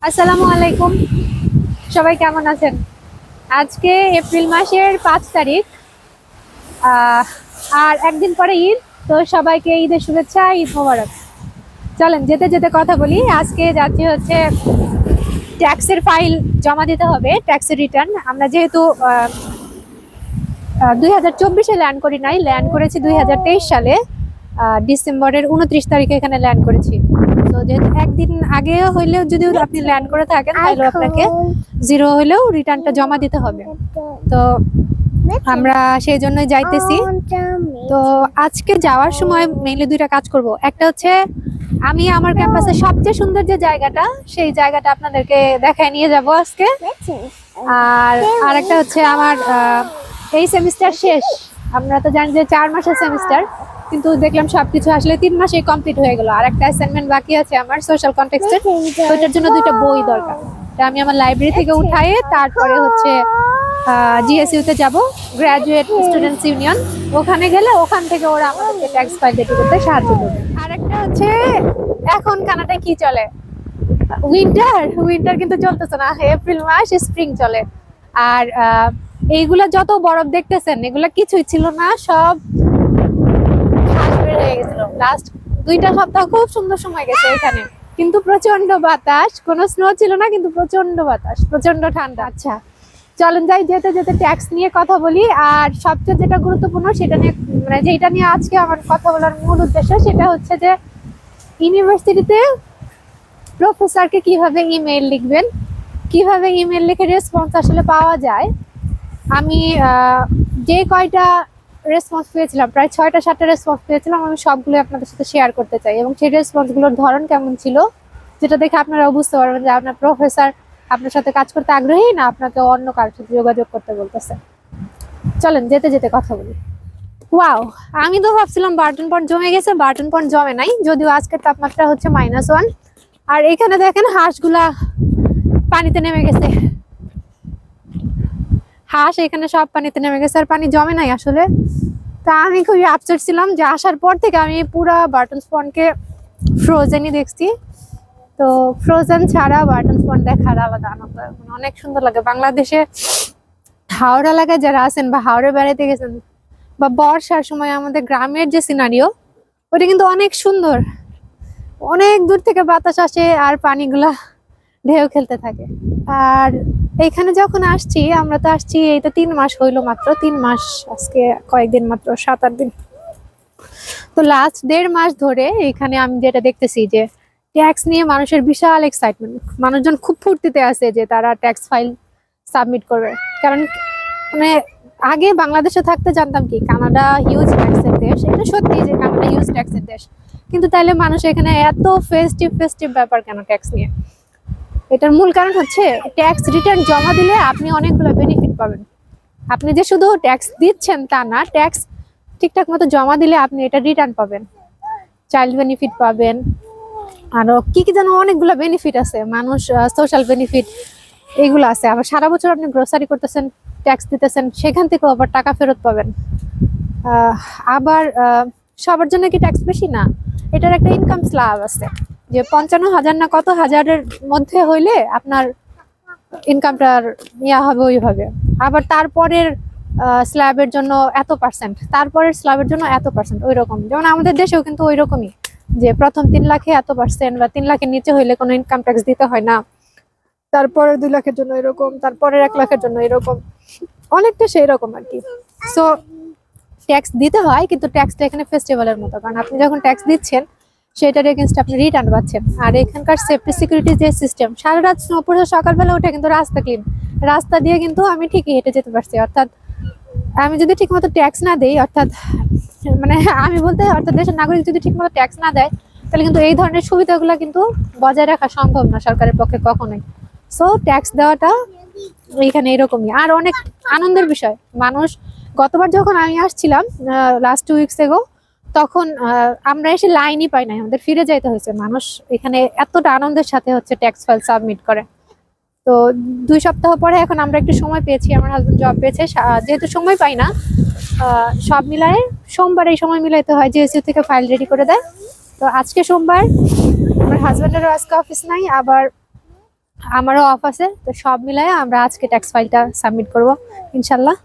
আসসালামু আলাইকুম, সবাই কেমন আছেন? আজকে এপ্রিল মাসের 5 তারিখ। আহ, আর একদিন পরে ঈদ। তো সবাইকে ঈদের শুভেচ্ছা, ঈদ মোবারক। চলেন যেতে যেতে কথা বলি। আজকে যাচ্ছি হচ্ছে ট্যাক্সের ফাইল জমা দিতে হবে, ট্যাক্সের রিটার্ন। আমরা যেহেতু 2024-এ ল্যান্ড করি নাই, ল্যান্ড করেছি 2023 সালে ডিসেম্বরের 29 তারিখে এখানে ল্যান্ড করেছি। তো যেহেতু একদিন আগে হইলেও যদি আপনি ল্যান্ড করে থাকেন তাহলে আপনাকে জিরো হইলেও রিটার্নটা জমা দিতে হবে। তো আমরা সেই জন্যই যাইতেছি। তো আজকে যাওয়ার সময় মেইনলি দুইটা কাজ করব। একটা হচ্ছে আমি আমার ক্যাম্পাসের সবচেয়ে সুন্দর যে জায়গাটা, সেই জায়গাটা আপনাদেরকে দেখায় নিয়ে যাব আজকে। আর আরেকটা হচ্ছে আমার এই সেমিস্টার শেষ। আমরা তো জানি যে 4 মাসের সেমিস্টার, কিন্তু দেখলাম সবকিছু আসলে 3 মাসে কমপ্লিট হয়ে গেল। আর একটা অ্যাসাইনমেন্ট বাকি আছে আমার সোশ্যাল কনটেক্সটের, ওইটার জন্য 2টা বই দরকার। এটা আমি আমার লাইব্রেরি থেকে উঠায়ে তারপরে হচ্ছে জিএসইউতে যাব, গ্রাজুয়েট স্টুডেন্টস ইউনিয়ন। ওখানে গেলে ওখান থেকে ওরা আমাদেরকে ট্যাক্স ফাইল রেডি করতে সাহায্য করবে। আর একটা হচ্ছে এখন কানাডায় কি চলে, উইন্টার কিন্তু চলতেছে না, এপ্রিল মাস স্প্রিং চলে। আর এইগুলা যত বরফ দেখতেছেন এগুলা কিছুই ছিল না, সব ঘাস বের হয়ে গেছিল। লাস্ট 2টা সপ্তাহ খুব সুন্দর সময় গেছে এখানে, কিন্তু প্রচন্ড বাতাস, কোনো স্নো ছিল না, কিন্তু প্রচন্ড বাতাস, প্রচন্ড ঠান্ডা। আচ্ছা চলেন যাই, যেতে যেতে ট্যাক্স নিয়ে কথা বলি। আর সবচেয়ে যেটা গুরুত্বপূর্ণ সেটা নিয়ে, মানে যেটা নিয়ে আজকে আমার কথা বলার মূল উদ্দেশ্য, সেটা হচ্ছে যে ইউনিভার্সিটিতে প্রফেসরকে কিভাবে ইমেল লিখবেন, কিভাবে ইমেল লিখে রেসপন্স আসলে পাওয়া যায়। আমি যে কয়টা রেসপন্স পেয়েছিলাম, প্রায় 6টা 7টা রেসপন্স পেয়েছিলাম, আমি সবগুলো আপনাদের সাথে শেয়ার করতে চাই। এবং সেই রেসপন্সগুলোর ধরন কেমন ছিল, যেটা দেখে আপনারাও বুঝতে পারবেন যে আপনার প্রফেসর আপনার সাথে কাজ করতে আগ্রহী না আপনাকে অন্য কারোর সাথে যোগাযোগ করতে বলতেছে। চলেন যেতে যেতে কথা বলি। ওয়াও, আমি তো ভাবছিলাম বার্টন পয়েন্ট জমে গেছে, বার্টন পয়েন্ট জমে নাই, যদিও আজকের তাপমাত্রা হচ্ছে -1। আর এখানে দেখেন হাঁসগুলা পানিতে নেমে গেছে, হাঁস এখানে সব পানিতে নেমে গেছে, আর পানি জমে নাই আসলে। তা আমি খুবই আপসেট ছিলাম যে আসার পর থেকে আমি পুরা বার্টনস পন্ডকে ফ্রোজেনই দেখছি। তো ফ্রোজেন ছাড়া বার্টনস পন্ড দেখার আলাদা আনন্দ, অনেক সুন্দর লাগে। বাংলাদেশে হাওড়া এলাকায় যারা আছেন বা হাওড়ে বেড়াইতে গেছেন, বা বর্ষার সময় আমাদের গ্রামের যে সিনারিও, ওটা কিন্তু অনেক সুন্দর। অনেক দূর থেকে বাতাস আসে আর পানিগুলা ঢেউ খেলতে থাকে। আর এখানে যখন আসছি, আমরা তো আসছি এই তো 3 মাস হইলো, মাত্র 3 মাস, আজকে কয়েকদিন মাত্র 7-8 দিন। তো লাস্ট 1.5 মাস ধরে এখানে আমি যেটা দেখতেছি যে ট্যাক্স নিয়ে মানুষের বিশাল এক্সাইটমেন্ট। মানুষজন খুব ফুর্তিতে আছে যে তারা ট্যাক্স ফাইল সাবমিট করবে। কারণ মানে আগে বাংলাদেশে থাকতে জানতাম কি কানাডা হিউজ ট্যাক্সের দেশ, এটা সত্যি যে কানাডা হিউজ ট্যাক্সের দেশ, কিন্তু তাইলে মানুষ এখানে এত ফেস্টিভ ব্যাপার কেন ট্যাক্স নিয়ে? এটার মূল কারণ হচ্ছে ট্যাক্স রিটার্ন জমা দিলে আপনি অনেকগুলো বেনিফিট পাবেন। আপনি যে শুধু ট্যাক্স দিচ্ছেন তা না, ট্যাক্স ঠিকঠাক মতো জমা দিলে আপনি এটা রিটার্ন পাবেন, চাইল্ড বেনিফিট পাবেন, আরো কি কি যেন অনেকগুলো বেনিফিট আছে, মানুষ সোশ্যাল বেনিফিট এগুলো আছে। আবার সারা বছর আপনি গ্রোসারি করতেছেন, ট্যাক্স দিতেছেন, সেখান থেকেও আবার টাকা ফেরত পাবেন। আবার সবার জন্য কি ট্যাক্স বেশি না, এটার একটা ইনকাম স্ল্যাব আছে যে 55,000 না কত হাজারের মধ্যে হইলে আপনার ইনকামটার ইয়া হবে ওইভাবে। আবার তারপরের স্ল্যাবের জন্য এত%, তারপরের স্ল্যাবের জন্য এত%, ওই রকম। যেমন আমাদের দেশেও কিন্তু ওই রকমই, যে প্রথম 3 লাখে এত%, বা 3 লাখের নিচে হইলে কোনো ইনকাম ট্যাক্স দিতে হয় না, তারপরের 2 লাখের জন্য এরকম, তারপরের 1 লাখের জন্য এরকম, অনেকটা সেই রকম আর কি। সো ট্যাক্স দিতে হয়, কিন্তু ট্যাক্সটা এখানে ফেস্টিভ্যালের মতো, কারণ আপনি যখন ট্যাক্স দিচ্ছেন সেটার এগেইনস্ট আপনি রিটার্ন পাচ্ছেন। আর এখানকার সেফটি সিকিউরিটি যে সিস্টেম, সারা রাত স্নো পড়ে সকালবেলা উঠে কিন্তু রাস্তা ক্লিন, রাস্তা দিয়ে কিন্তু আমি ঠিকই হেঁটে যেতে পারছি। অর্থাৎ আমি যদি ঠিকমতো ট্যাক্স না দেই, অর্থাৎ মানে আমি বলতে অর্থাৎ দেশের নাগরিক যদি ঠিকমতো ট্যাক্স না দেয়, তাহলে কিন্তু এই ধরনের সুবিধাগুলো কিন্তু বজায় রাখা সম্ভব না সরকারের পক্ষে কখনোই। সো ট্যাক্স দেওয়াটা এখানে এরকমই। আর অনেক আনন্দের বিষয়, মানুষ গতবার যখন আমি আসছিলাম লাস্ট 2 উইকস এগো, তখন আমরা এসে লাইনই পাই নাই, আমাদের ফিরে যাইতে হয়েছে। মানুষ এখানে এতটা আনন্দের সাথে হচ্ছে ট্যাক্স ফাইল সাবমিট করে। তো 2 সপ্তাহ পরে এখন আমরা একটু সময় পেয়েছি, আমার হাজবেন্ড জব পেয়েছে, যেহেতু সময় পাই না সব মিলায়ে সোমবার এই সময় মিলাইতে হয়, জিএসইউ থেকে ফাইল রেডি করে দেয়। তো আজকে সোমবার, আমার হাজবেন্ডেরও আজকে অফিস নাই, আবার আমারও অফ আছে, তো সব মিলাই আমরা আজকে ট্যাক্স ফাইলটা সাবমিট করব ইনশাল্লাহ।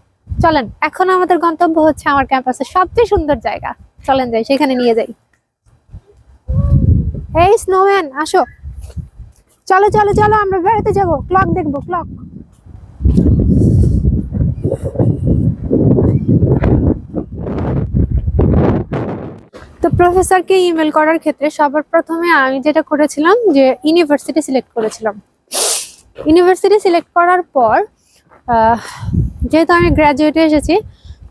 চলেন, এখন আমাদের গন্তব্য হচ্ছে আমার ক্যাম্পাসের সবচেয়ে সুন্দর জায়গা। চলেন যাই, সেখানে নিয়ে যাই। এই স্নোম্যান আসো, চলো চলো চলো, আমরা বেড়াতে যাবো, ক্লক দেখবো, ক্লক। তো প্রফেসরকে ইমেল করার ক্ষেত্রে সবার প্রথমে আমি যেটা করেছিলাম যে ইউনিভার্সিটি সিলেক্ট করেছিলাম। ইউনিভার্সিটি সিলেক্ট করার পর যেহেতু আমি গ্র্যাজুয়েটে এসেছি,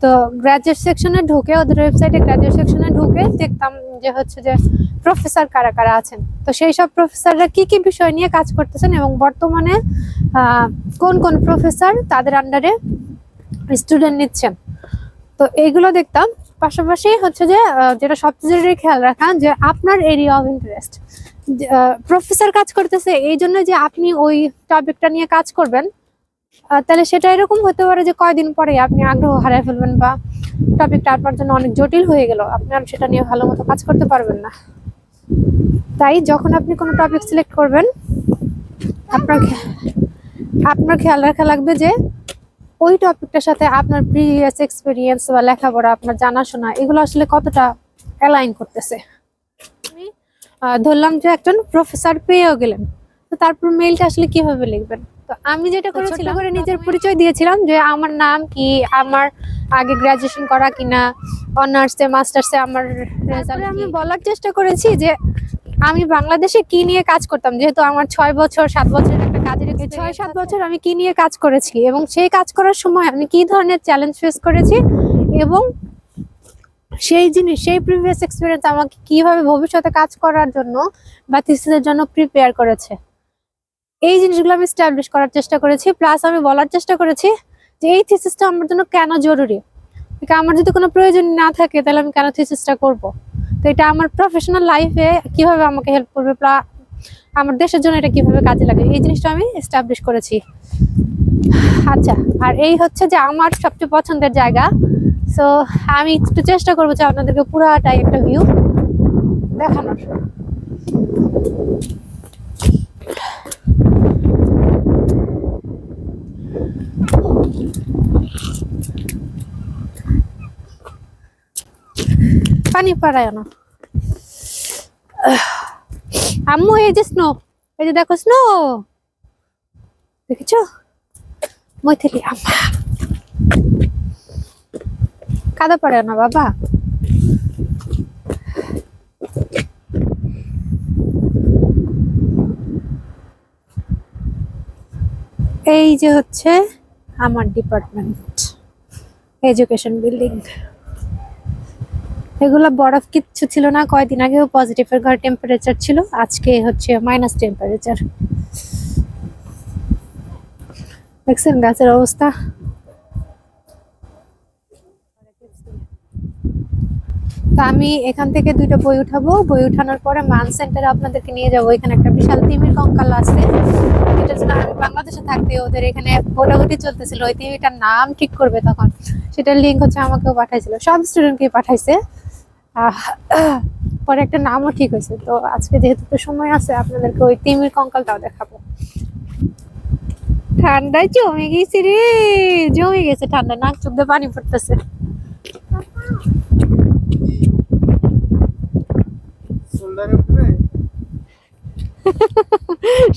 তো গ্র্যাজুয়েট সেকশনে ঢুকে, ওদের ওয়েবসাইটে গ্র্যাজুয়েট সেকশনে ঢুকে দেখতাম যে হচ্ছে যে প্রফেসর কারা কারা আছেন, তো সেই সব প্রফেসররা কি কি বিষয় নিয়ে কাজ করতেছেন এবং বর্তমানে কোন কোন প্রফেসর তাদের আন্ডারে স্টুডেন্ট নিচ্ছেন, তো এইগুলো দেখতাম। পাশাপাশি হচ্ছে যে যেটা সবচেয়ে জরুরি খেয়াল রাখা, যে আপনার এরিয়া অফ ইন্টারেস্ট, প্রফেসর কাজ করতেছে এই জন্য যে আপনি ওই টপিকটা নিয়ে কাজ করবেন, তাহলে সেটা এরকম হতে পারে যে কয়দিন পরে আপনি আগ্রহ হারিয়ে ফেলবেন বা টপিকটা আপনার জন্য অনেক জটিল হয়ে গেল, আপনি আর সেটা নিয়ে ভালো মতো কাজ করতে পারবেন না। তাই যখন আপনি কোনো টপিক সিলেক্ট করবেন, আপনার খেয়াল রাখা লাগবে যে ওই টপিকটার সাথে আপনার প্রিভিয়াস এক্সপিরিয়েন্স বা লেখাপড়া, আপনার জানাশোনা, এগুলো আসলে কতটা অ্যালাইন করতেছে। আমি ধরলাম যে একজন প্রফেসর পেয়েও গেলেন, তো তারপর মেইলটা আসলে কিভাবে লিখবেন, তো আমি যেটা করেছিলাম করে নিজের পরিচয় দিয়েছিলাম যে আমার নাম কি, আমার আগে গ্রাজুয়েশন করা কিনা, অনার্সে মাস্টার্সে আমার রেজাল্ট। আমি বলার চেষ্টা করেছি যে আমি বাংলাদেশে কি নিয়ে কাজ করতাম, যেহেতু আমার 6 বছর 7 বছরের একটা কাজের 6-7 বছর আমি কি নিয়ে কাজ করেছি এবং সেই কাজ করার সময় আমি কি ধরনের চ্যালেঞ্জ ফেস করেছি এবং সেই জিনিস, সেই প্রিভিয়াস এক্সপিরিয়েন্স আমাকে কিভাবে ভবিষ্যতে কাজ করার জন্য বা থিসিসের জন্য প্রিপেয়ার করেছে, এই জিনিসগুলো আমি এস্টাবলিশ করার চেষ্টা করেছি। প্লাস আমি বলার চেষ্টা করেছি যে এই থিসিসটা আমার জন্য কেন জরুরি, আমার যদি কোনো প্রয়োজন না থাকে তাহলে আমি কেন থিসিসটা করব, তো এটা আমার প্রফেশনাল লাইফে কিভাবে আমাকে হেল্প করবে, আমার দেশের জন্য এটা কিভাবে কাজে লাগে, এই জিনিসটা আমি এস্টাবলিশ করেছি। আচ্ছা, আর এই হচ্ছে যে আমার সবচেয়ে পছন্দের জায়গা। সো আমি একটু চেষ্টা করবো যে আপনাদেরকে পুরাটাই একটা ভিউ দেখানোর। পানি পাড়ায় না আম্মু, এই যে স্নো, এই যে দেখো স্নো, দেখেছো মৈথিলি আম্মা, কাদা পাড়ে না বাবা। এই যে হচ্ছে আমার ডিপার্টমেন্ট, এডুকেশন বিল্ডিং। এগুলো বরফ কিচ্ছু ছিল না, কয়দিন আগেও পজিটিভের ঘর টেম্পারেচার ছিল, আজকে হচ্ছে মাইনাস টেম্পারেচার। দেখছেন গাছের অবস্থা। তো আমি এখান থেকে 2টা বই উঠাবো, বই উঠানোর পরে মান সেন্টারে আপনাদেরকে নিয়ে যাবো। এখানে একটা বিশাল তিমির কঙ্কাল আছে, এটার জন্য আমি বাংলাদেশে থাকতে ওদের এখানে ভোটাভুটি চলতেছিল, ওই তিমিটার নাম ঠিক করবে তখন, সেটার লিঙ্ক হচ্ছে আমাকেও পাঠাইছিল, সব স্টুডেন্টকে পাঠাইছে, পরে একটা নামও ঠিক হয়েছে। তো আজকে যেহেতু একটু সময় আছে আপনাদেরকে ওই তিমির কঙ্কালটাও দেখাবো। ঠান্ডায় জমে গেছি রে, জমে গেছে ঠান্ডা, নাক চোখ দিয়ে পানি পড়তেছে।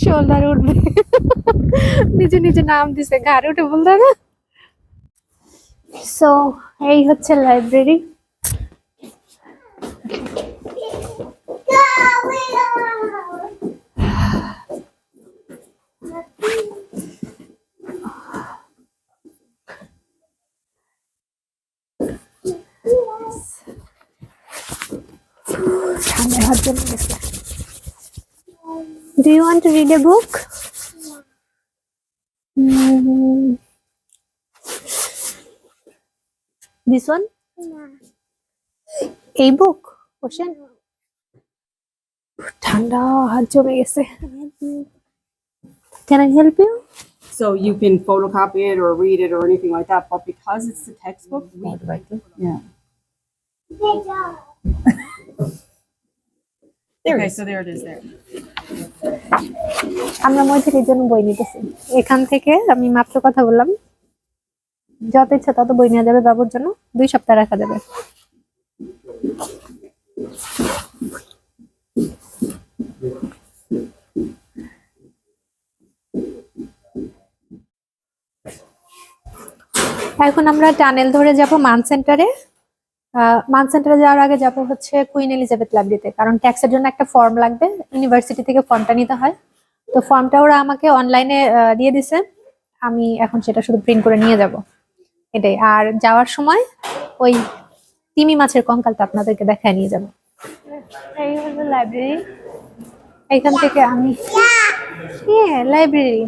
শোল্ডার উঠবে, নিজে নিজে নাম দিছে, ঘাড়ে উঠে বলতে না। সো এই হচ্ছে library. Do you want to read a book? This one? A book? Ocean? ঠান্ডা হাত জমে গেছে। Can I help you? So you can photocopy it or read it or anything like that, but because it's the textbook, yeah. There okay, so there it is there. আমরা মৈত্রীর জন্য বই নিতেছি। এখান থেকে আমি মাত্র কথা বললাম, যত ইচ্ছা তত বই নেওয়া যাবে বাবুর জন্য, 2 সপ্তাহ রাখা যাবে। এখন আমরা টানেল ধরে যাব মান সেন্টারে। মান সেন্টারে যাওয়ার আগে যাব হচ্ছে কুইন এলিজাবেথ লাইব্রেরিতে, কারণ ট্যাক্সের জন্য একটা ফর্ম লাগবে, ইউনিভার্সিটি থেকে ফর্মটা নিতে হয়। তো ফর্মটা ওরা আমাকে অনলাইনে দিয়ে দিছে, আমি এখন সেটা শুধু প্রিন্ট করে নিয়ে যাব, এটাই। আর যাওয়ার সময় ওই তিমি মাছের কঙ্কালটা আপনাদেরকে দেখায় নিয়ে যাব। এই হলো লাইব্রেরি, এখান থেকে আমি, হ্যাঁ লাইব্রেরি,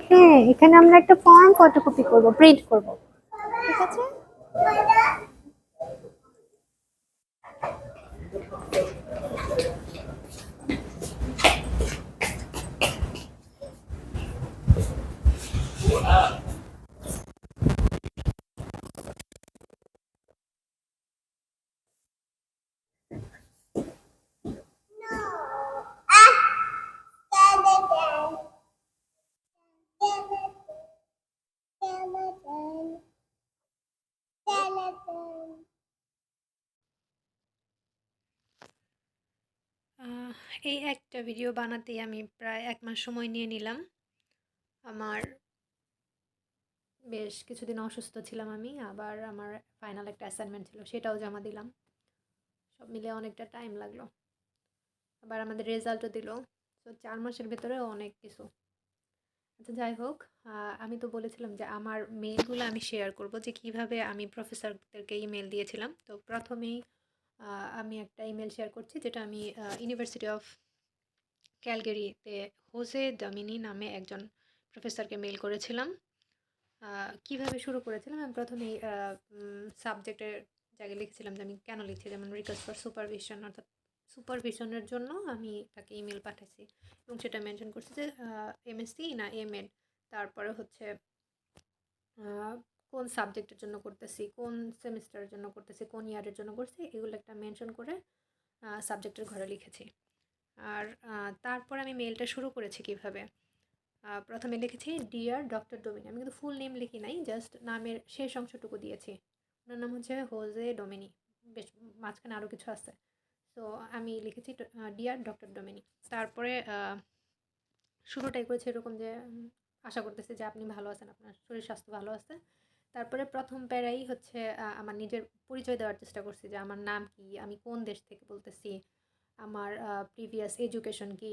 হ্যাঁ এখানে আমরা একটা ফর্ম ফটোকপি করব, প্রিন্ট করব, ঠিক আছে। এই একটা ভিডিও বানাতেই আমি প্রায় 1 মাস সময় নিয়ে নিলাম। আমার বেশ কিছুদিন অসুস্থ ছিলাম আমি, আবার আমার ফাইনাল একটা অ্যাসাইনমেন্ট ছিল, সেটাও জমা দিলাম, সব মিলে অনেকটা টাইম লাগলো। আবার আমাদের রেজাল্টও দিল, তো 4 মাসের ভেতরে অনেক কিছু। আচ্ছা যাই হোক, আমি তো বলেছিলাম যে আমার মেইলগুলো আমি শেয়ার করব, যে কিভাবে আমি প্রফেসরদেরকে ইমেল দিয়েছিলাম। তো প্রথমেই আমি একটা ইমেল শেয়ার করছি, যেটা আমি ইউনিভার্সিটি অফ ক্যালগেরিতে হোসে ডমিনি নামে একজন প্রফেসরকে মেল করেছিলাম। কিভাবে শুরু করেছিলাম, আমি প্রথমেই সাবজেক্টের জায়গায় লিখেছিলাম যে আমি কেন লিখছি, যেমন রিকোয়েস্ট ফর সুপারভিশন, অর্থাৎ সুপারভিশনের জন্য আমি তাকে ইমেল পাঠাইছি, এবং সেটা মেনশন করছি যে এমএসসি না এমএড, তারপরে হচ্ছে কোন সাবজেক্টের জন্য করতেছি, কোন সেমিস্টারের জন্য করতেছি, কোন ইয়ারের জন্য করছি, এগুলো একটা মেনশন করে সাবজেক্টের ঘরে লিখেছি। আর তারপর আমি মেলটা শুরু করেছি কিভাবে, প্রথমে লিখেছি ডিয়ার ডক্টর ডোমিনি, আমি কিন্তু ফুল নেম লিখি নাই, জাস্ট নামের শেষ অংশটুকু দিয়েছি। ওনার নাম হচ্ছে হোজে ডোমিনি, বেশ মাঝখানে আরও কিছু আছে। তো আমি লিখেছি ডিয়ার ডক্টর ডোমিনি। তারপরে শুরুটাই করেছি এরকম যে আশা করতেছি যে আপনি ভালো আছেন, আপনার শরীর স্বাস্থ্য ভালো আছে। তারপরে প্রথম প্যারাই হচ্ছে আমার নিজের পরিচয় দেওয়ার চেষ্টা করছি, যে আমার নাম কি, আমি কোন দেশ থেকে বলতেছি, আমার প্রিভিয়াস এডুকেশন কি,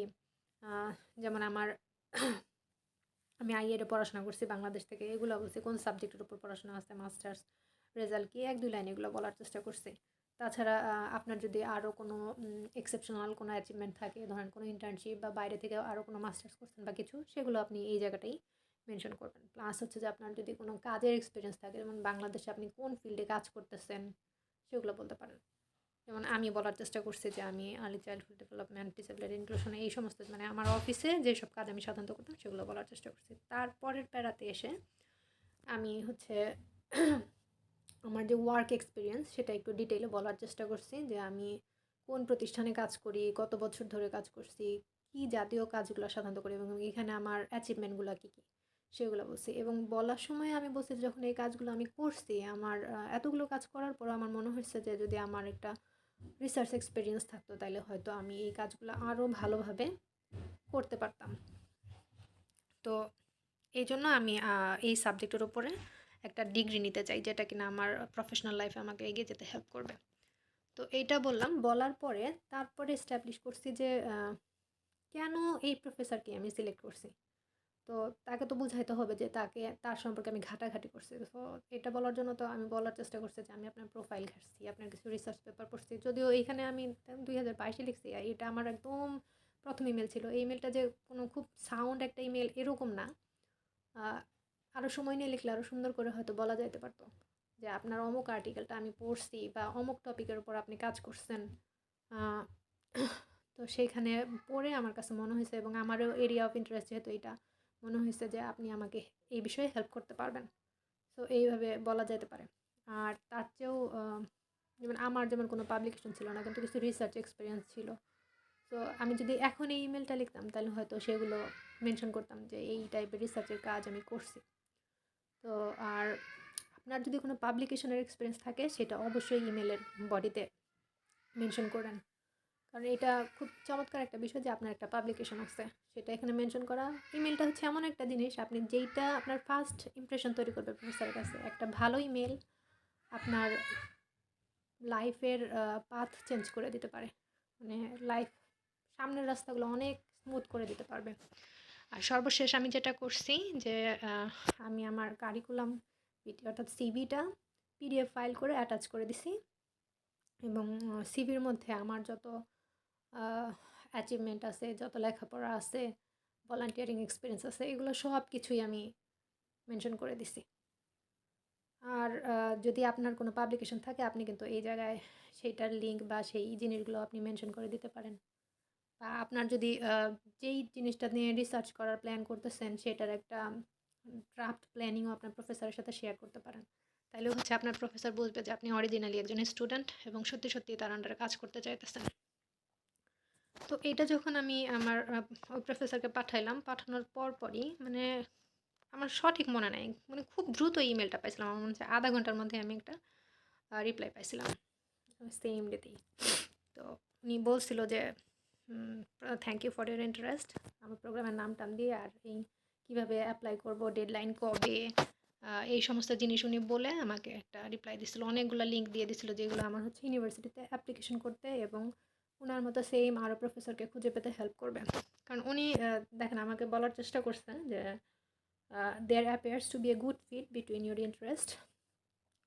যেমন আমি আইএডে পড়াশোনা করছি বাংলাদেশ থেকে, এগুলো বলছি, কোন সাবজেক্টের উপর পড়াশোনা আছে, মাস্টার্স, রেজাল্ট কি, 1-2 লাইন এগুলো বলার চেষ্টা করছি। তাছাড়া আপনার যদি আরও কোনো এক্সেপশনাল কোনো অ্যাচিভমেন্ট থাকে, ধরেন কোনো ইন্টার্নশিপ বা বাইরে থেকে আরও কোনো মাস্টার্স করছেন বা কিছু, সেগুলো আপনি এই জায়গাটাই মেনশন করবেন। প্লাস হচ্ছে যে আপনার যদি কোনো কাজের এক্সপিরিয়েন্স থাকে, যেমন বাংলাদেশে আপনি কোন ফিল্ডে কাজ করতেছেন, সেগুলো বলতে পারেন। যেমন আমি বলার চেষ্টা করছি যে আমি early childhood development, disability inclusion, এই সমস্ত মানে আমার অফিসে যেসব কাজ আমি সাধারণত করতাম সেগুলো বলার চেষ্টা করছি। তারপরের প্যারাতে এসে আমি হচ্ছে আমার যে ওয়ার্ক এক্সপিরিয়েন্স সেটা একটু ডিটেইলে বলার চেষ্টা করছি, যে আমি কোন প্রতিষ্ঠানে কাজ করি, কত বছর ধরে কাজ করছি, কী জাতীয় কাজগুলো সাধারণত করি, এবং এখানে আমার অ্যাচিভমেন্টগুলো কী কী, সেগুলো বলছি। এবং বলার সময় আমি বলছি যখন এই কাজগুলো আমি করছি, আমার এতগুলো কাজ করার পর আমার মনে হয়েছে যে যদি আমার একটা রিসার্চ এক্সপিরিয়েন্স থাকতো, তাহলে হয়তো আমি এই কাজগুলো আরও ভালোভাবে করতে পারতাম। তো এই জন্য আমি এই সাবজেক্টের উপরে একটা ডিগ্রি নিতে চাই, যেটা কিনা আমার প্রফেশনাল লাইফে আমাকে এগিয়ে যেতে হেল্প করবে। তো এইটা বললাম, বলার পরে তারপরে এস্টাবলিশ করছি যে কেন এই প্রফেসরকে আমি সিলেক্ট করছি। তো তাকে তো বুঝাইতে হবে যে তার সম্পর্কে আমি ঘাটাঘাটি করছি। তো এটা বলার জন্য তো আমি বলার চেষ্টা করছি যে আমি আপনার প্রোফাইল ঘাটছি, আপনার কিছু রিসার্চ পেপার পড়ছি, যদিও এইখানে আমি 2022-এ লিখছি, আর এটা আমার একদম প্রথম ইমেল ছিল। এই ইমেলটা যে কোনো খুব সাউন্ড একটা ইমেল এরকম না, আরও সময় নিয়ে লিখলে আরও সুন্দর করে হয়তো বলা যাইতে পারতো যে আপনার অমুক আর্টিকেলটা আমি পড়ছি, বা অমুক টপিকের উপর আপনি কাজ করছেন। তো সেইখানে পড়ে আমার কাছে মনে হয়েছে, এবং আমারও এরিয়া অফ ইন্টারেস্ট যেহেতু এটা, মনে হয়েছে যে আপনি আমাকে এই বিষয়ে হেল্প করতে পারবেন। তো এইভাবে বলা যেতে পারে। আর তার চেয়েও যেমন আমার যেমন কোনো পাবলিকেশন ছিল না, কিন্তু কিছু রিসার্চ এক্সপিরিয়েন্স ছিল। তো তো আমি যদি এখন এই ইমেলটা লিখতাম তাহলে হয়তো সেগুলো মেনশন করতাম যে এই টাইপের রিসার্চের কাজ আমি করছি। তো আর আপনার যদি কোনো পাবলিকেশনের এক্সপিরিয়েন্স থাকে সেটা অবশ্যই ইমেলের বডিতে মেনশন করেন, কারণ এটা খুব চমৎকার একটা বিষয় যে আপনার একটা পাবলিকেশন আছে সেটা এখানে মেনশন করা। ইমেলটা হচ্ছে এমন একটা জিনিস আপনি যেইটা আপনার ফার্স্ট ইমপ্রেশন তৈরি করবে প্রফেসরের কাছে। একটা ভালো ইমেল আপনার লাইফের পাথ চেঞ্জ করে দিতে পারে, মানে লাইফ সামনের রাস্তাগুলো অনেক স্মুথ করে দিতে পারবে। আর সর্বশেষ আমি যেটা করছি যে আমি আমার কারিকুলাম অর্থাৎ সিভিটা পিডিএফ ফাইল করে অ্যাটাচ করে দিছি, এবং সিভির মধ্যে আমার যত অ্যাচিভমেন্ট আছে, যত লেখাপড়া আছে, ভলান্টিয়ারিং এক্সপিরিয়েন্স আছে, এগুলো সব কিছুই আমি মেনশন করে দিছি। আর যদি আপনার কোনো পাবলিকেশন থাকে আপনি কিন্তু এই জায়গায় সেইটার লিঙ্ক বা সেই জিনিসগুলো আপনি মেনশন করে দিতে পারেন। বা আপনার যদি যেই জিনিসটা নিয়ে রিসার্চ করার প্ল্যান করতেছেন সেটার একটা ড্রাফট প্ল্যানিংও আপনার প্রফেসরের সাথে শেয়ার করতে পারেন। তাইলে হচ্ছে আপনার প্রফেসর বুঝবে যে আপনি অরিজিনালি একজন স্টুডেন্ট এবং সত্যি সত্যি তার আন্ডারে কাজ করতে চাইতেছেন। তো এইটা যখন আমি আমার ওই প্রফেসরকে পাঠাইলাম, পাঠানোর পরই মানে আমার সঠিক মনে নাই, মানে খুব দ্রুত ইমেলটা পাইছিলাম। আমার মনে হচ্ছে আধা ঘন্টার মধ্যে আমি একটা রিপ্লাই পাইছিলাম সেম ডেতেই। তো উনি বলছিল যে thank you for your interest, আমার প্রোগ্রামের নাম টাম দিয়ে আর এই কীভাবে অ্যাপ্লাই করবো, ডেডলাইন কবে, এই সমস্ত জিনিস উনি বলে আমাকে একটা রিপ্লাই দিছিল। অনেকগুলো লিঙ্ক দিয়ে দিছিল যেগুলো আমার হচ্ছে ইউনিভার্সিটিতে অ্যাপ্লিকেশন করতে এবং ওনার মতো সেম আরও প্রফেসরকে খুঁজে পেতে হেল্প করবে। কারণ উনি দেখেন আমাকে বলার চেষ্টা করছেন যে there appears to be a good fit between your interest,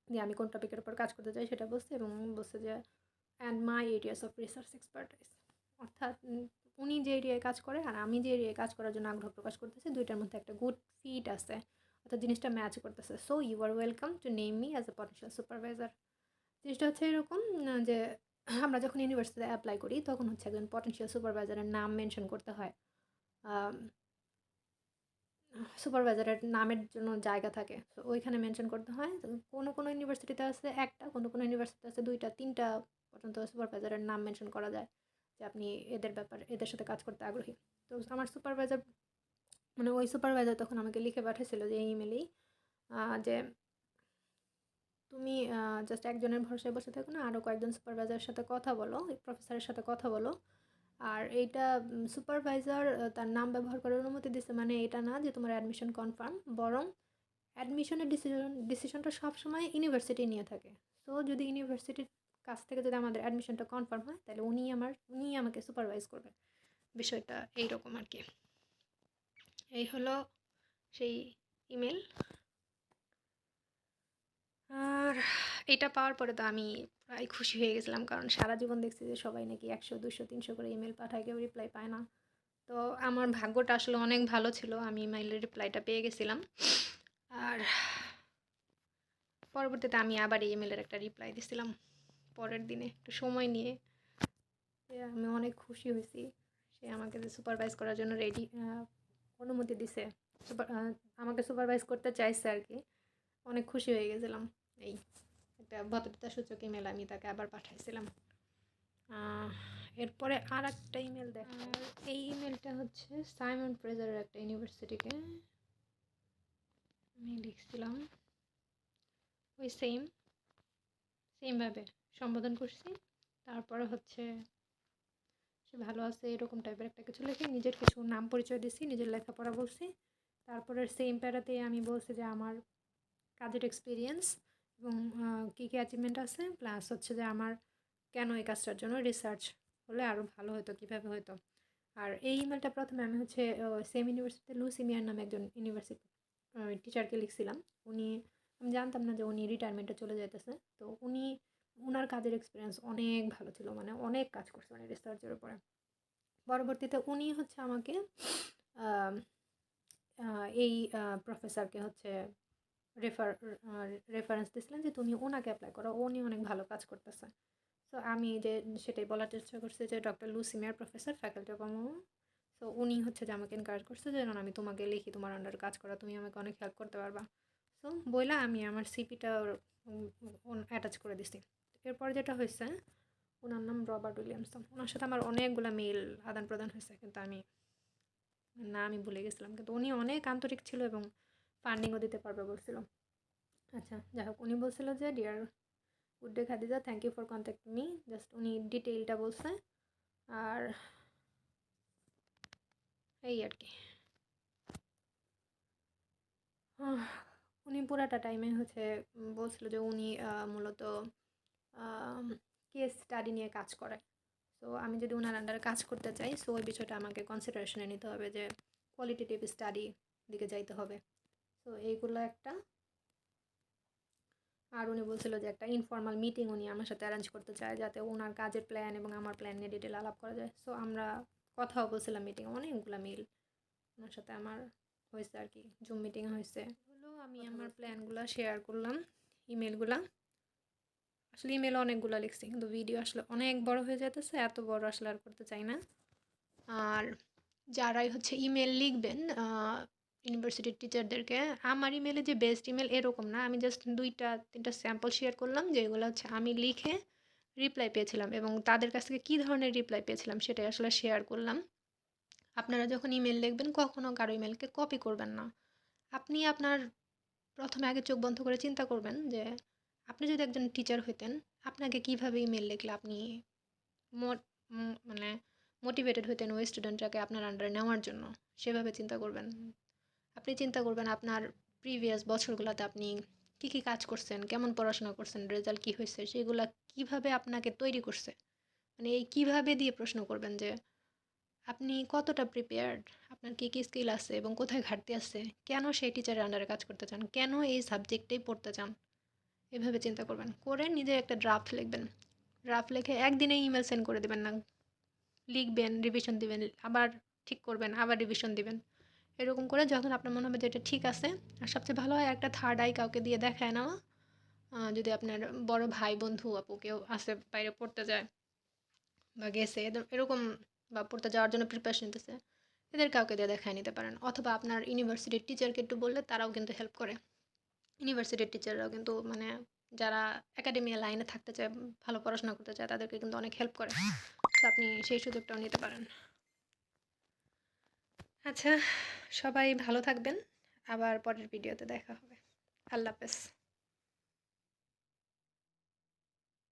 যে আমি কোন টপিকের উপর কাজ করতে চাই সেটা বলছে, এবং বলছে যে and my areas of research expertise, অর্থাৎ উনি যে এরিয়ায় কাজ করে আর আমি যে এরিয়ায় কাজ করার জন্য আগ্রহ প্রকাশ করতেছি দুইটার মধ্যে একটা গুড ফিট আছে, অর্থাৎ জিনিসটা ম্যাচ করতেছে। So you are welcome to name me as a potential supervisor. জিনিসটা হচ্ছে এরকম যে আমরা যখন ইউনিভার্সিটিতে অ্যাপ্লাই করি তখন হচ্ছে একজন পটেনশিয়াল সুপারভাইজারের নাম মেনশন করতে হয়। সুপারভাইজারের নামের জন্য জায়গা থাকে, তো ওইখানে মেনশন করতে হয়। তো কোনো কোনো ইউনিভার্সিটিতে আছে একটা, কোনো কোনো ইউনিভার্সিটিতে আছে দুইটা তিনটা পর্যন্ত সুপারভাইজারের নাম মেনশন করা যায় যে আপনি এদের ব্যাপারে এদের সাথে কাজ করতে আগ্রহী। তো আমার সুপারভাইজার মানে ওই সুপারভাইজার তখন আমাকে লিখে পাঠিয়েছিল যে ইমেলেই যে তুমি জাস্ট একজনের ভরসায় বসে থাকো না, আরও কয়েকজন সুপারভাইজারের সাথে কথা বলো, প্রফেসরের সাথে কথা বলো। আর এইটা সুপারভাইজার তার নাম ব্যবহার করার অনুমতি দিচ্ছে মানে এটা না যে তোমার অ্যাডমিশন কনফার্ম, বরং অ্যাডমিশনের ডিসিশনটা সবসময় ইউনিভার্সিটি নিয়ে থাকে। সো যদি ইউনিভার্সিটির কাছ থেকে যদি আমাদের অ্যাডমিশনটা কনফার্ম হয় তাহলে উনি আমাকে সুপারভাইজ করবে। বিষয়টা এইরকম আর কি। এই হলো সেই ইমেল। আর এটা পাওয়ার পরে তো আমি প্রায় খুশি হয়ে গেছিলাম, কারণ সারা জীবন দেখছি যে সবাই নাকি 100 200 300 করে ইমেল পাঠায়, কেউ রিপ্লাই পায় না। তো আমার ভাগ্যটা আসলে অনেক ভালো ছিল, আমি ইমেলের রিপ্লাইটা পেয়ে গেছিলাম। আর পরবর্তীতে আমি আবার এই ইমেলের একটা রিপ্লাই দিছিলাম পরের দিনে একটু সময় নিয়ে। আমি অনেক খুশি হয়েছি, সে আমাকে সুপারভাইজ করার জন্য অনুমতি দিছে, আমাকে সুপারভাইজ করতে চাইছে আর কি। অনেক খুশি হয়ে গেছিলাম। এই একটা ভদ্রতা সূচক ইমেল আমি তাকে আবার পাঠাইছিলাম। এরপরে আর একটা ইমেল দেখা, এই ইমেলটা হচ্ছে সাইমন ফ্রেজারের একটা ইউনিভার্সিটিকে আমি লিখছিলাম, ওই সেমভাবে সম্বোধন করছি। তারপরে হচ্ছে সে ভালো আছে এরকম টাইপের একটা কিছু লিখে নিজের কিছু নাম পরিচয় দিছি, নিজের লেখাপড়া বলছি। তারপরে সেম প্যারাতে আমি বলছি যে আমার কাজের এক্সপিরিয়েন্স এবং কী কী অ্যাচিভমেন্ট আছে, প্লাস হচ্ছে যে আমার কেন এই কাজটার জন্য রিসার্চ হলে আরও ভালো হতো, কীভাবে হতো। আর এই ইমেলটা প্রথমে আমি হচ্ছে সেম ইউনিভার্সিটিতে লুসি মিয়ার নামে একজন ইউনিভার্সিটি টিচারকে লিখছিলাম। আমি জানতাম না যে উনি রিটায়ারমেন্টে চলে যাইতেছে। তো উনার কাজের এক্সপিরিয়েন্স অনেক ভালো ছিল, মানে অনেক কাজ করছে উনি রিসার্চের উপরে। পরবর্তীতে উনি হচ্ছে আমাকে এই প্রফেসরকে হচ্ছে রেফারেন্স দিয়েছিলেন যে তুমি ওনাকে অ্যাপ্লাই করো, উনি অনেক ভালো কাজ করতেছে। সো আমি সেটাই বলার চেষ্টা করছি যে ডক্টর লুসি মিয়ার প্রফেসর, ফ্যাকাল্টি অফ আমো। সো উনি হচ্ছে যে আমাকে এনকারেজ করছে যে আমি তোমাকে লিখি, তোমার আন্ডারে কাজ করা, তুমি আমাকে অনেক হেল্প করতে পারবা। সো বইলা আমি আমার সিপিটা অ্যাটাচ করে দিছি। এরপর যেটা হয়েছে ওনার নাম রবার্ট উইলিয়ামসন। ওনার সাথে আমার অনেকগুলো মেইল আদান প্রদান হয়েছে, কিন্তু আমি ভুলে গেছিলাম। কিন্তু উনি অনেক আন্তরিক ছিল এবং ফান্ডিংও দিতে পারবে বলছিল। আচ্ছা, যাই হোক, উনি বলছিল যে dear good day Khadija, thank you for contact me. Just উনি ডিটেইলটা বলছে, আর এই আর কি। উনি পুরাটা টাইমে হচ্ছে বলছিল যে উনি মূলত কেস স্টাডি নিয়ে কাজ করে। সো আমি যদি ওনার আন্ডারে কাজ করতে চাই, সো ওই বিষয়টা আমাকে কনসিডারেশনে নিতে হবে যে কোয়ালিটেটিভ স্টাডি দিকে যাইতে হবে। সো এইগুলো একটা। আর উনি বলছিল যে একটা ইনফর্মাল মিটিং উনি আমার সাথে অ্যারেঞ্জ করতে চায়, যাতে ওনার কাজের প্ল্যান এবং আমার প্ল্যান নিয়ে ডিটেল আলাপ করা যায়। সো আমরা কথাও বলছিলাম, মিটিং অনেকগুলো মিল ওনার সাথে আমার হয়েছে আর কি, জুম মিটিং হয়েছে। হলো আমি আমার প্ল্যানগুলো শেয়ার করলাম, ইমেলগুলা। আসলে ইমেল অনেকগুলো লিখছি, কিন্তু ভিডিও আসলে অনেক বড় হয়ে যেতেছে, এত বড় আসলে আর করতে চাই না। আর যারাই হচ্ছে ইমেল লিখবেন ইউনিভার্সিটির টিচারদেরকে, আমার ইমেলে যে বেস্ট ইমেল এরকম না, আমি জাস্ট 2-3টা স্যাম্পল শেয়ার করলাম যেগুলো হচ্ছে আমি লিখে রিপ্লাই পেয়েছিলাম এবং তাদের কাছ থেকে কী ধরনের রিপ্লাই পেয়েছিলাম সেটাই আসলে শেয়ার করলাম। আপনারা যখন ইমেল লিখবেন কখনও কারো ইমেলকে কপি করবেন না। আপনি আপনার প্রথমে আগে চোখ বন্ধ করে চিন্তা করবেন যে আপনি যদি একজন টিচার হইতেন, আপনাকে কীভাবে ইমেল লিখলে আপনি মানে মোটিভেটেড হইতেন ওই স্টুডেন্টটাকে আপনার আন্ডারে নেওয়ার জন্য, সেভাবে চিন্তা করবেন। আপনি চিন্তা করবেন আপনার প্রিভিয়াস বছরগুলোতে আপনি কী কী কাজ করছেন, কেমন পড়াশোনা করছেন, রেজাল্ট কী হয়েছে, সেগুলো কীভাবে আপনাকে তৈরি করছে। মানে এই কীভাবে দিয়ে প্রশ্ন করবেন যে আপনি কতটা প্রিপেয়ার্ড, আপনার কী কী স্কিল আছে এবং কোথায় ঘাটতি আছে, কেন সেই টিচারের আন্ডারে কাজ করতে চান, কেন এই সাবজেক্টেই পড়তে চান, এভাবে চিন্তা করবেন। করে নিজের একটা ড্রাফট লিখবেন। ড্রাফট লিখে একদিনেই ইমেল সেন্ড করে দেবেন না, লিখবেন, রিভিশন দিবেন, আবার ঠিক করবেন, আবার রিভিশন দিবেন। এরকম করে যখন আপনার মনে হবে যে এটা ঠিক আছে, আর সবচেয়ে ভালো হয় একটা থার্ড আই কাউকে দিয়ে দেখায় নেওয়া। যদি আপনার বড় ভাই বন্ধু আপু কেউ আসে বাইরে পড়তে যায় বা গেছে এরকম, বা পড়তে যাওয়ার জন্য প্রিপারেশন নিতেছে, এদের কাউকে দিয়ে দেখায় নিতে পারেন। অথবা আপনার ইউনিভার্সিটির টিচারকে একটু বললে তারাও কিন্তু হেল্প করে। ইউনিভার্সিটির টিচাররাও কিন্তু মানে যারা একাডেমিয়া লাইনে থাকতে চায়, ভালো পড়াশোনা করতে চায়, তাদেরকে কিন্তু অনেক হেল্প করে। তো আপনি সেই সুযোগটাও নিতে পারেন। আচ্ছা, সবাই ভালো থাকবেন, আবার পরের ভিডিওতে দেখা হবে। আল্লাহ হাফেজ।